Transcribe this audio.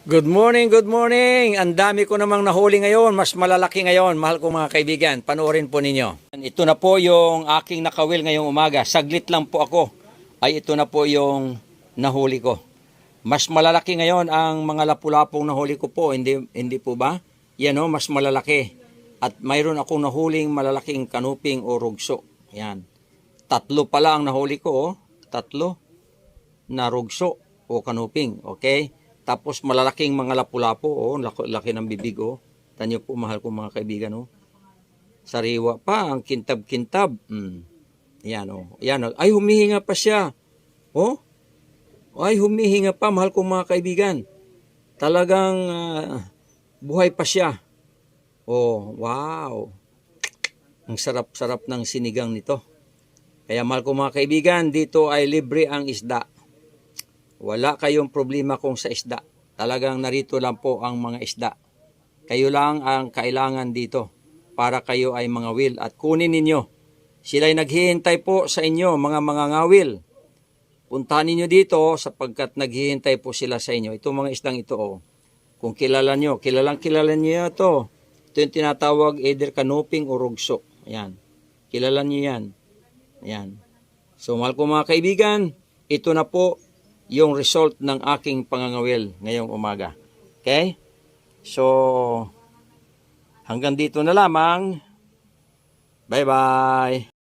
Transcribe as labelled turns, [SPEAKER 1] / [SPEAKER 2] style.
[SPEAKER 1] Good morning, good morning. Ang dami ko namang nahuli ngayon, mas malalaki ngayon, mahal kong mga kaibigan. Panoorin po ninyo. Ito na po yung aking nakawil ngayong umaga. Saglit lang po ako. Ay ito na po yung nahuli ko. Mas malalaki ngayon ang mga lapu-lapong nahuli ko po, hindi po ba? Yan o, mas malalaki. At mayroon akong nahuling malalaking kanuping o rugso. Yan. Tatlo pala ang nahuli ko, oh. Tatlo na rugso o kanuping, okay? Tapos malalaking mga lapu-lapo, oh, laki ng bibig, oh. Tanyo po, mahal ko mga kaibigan, oh. Sariwa pa, ang kintab-kintab. Yan, oh. Yan, oh. Ay, humihinga pa siya. Oh? Ay, humihinga pa, mahal ko mga kaibigan. Talagang buhay pa siya. Oh, wow. Ang sarap-sarap ng sinigang nito. Kaya mahal ko mga kaibigan, dito ay libre ang isda. Wala kayong problema kung sa isda. Talagang narito lang po ang mga isda. Kayo lang ang kailangan dito para kayo ay mga will at kunin ninyo. Sila'y naghihintay po sa inyo, mga ngawil. Puntahan ninyo dito sapagkat naghihintay po sila sa inyo. Itong mga isdang ito, oh. Kung kilala nyo, kilalang kilala nyo ito. Ito yung tinatawag either kanuping o rugso. Ayan. Kilala nyo yan. Ayan. So mahal ko mga kaibigan, ito na po yung result ng aking pangangawil ngayong umaga. Okay? So, hanggang dito na lamang. Bye-bye!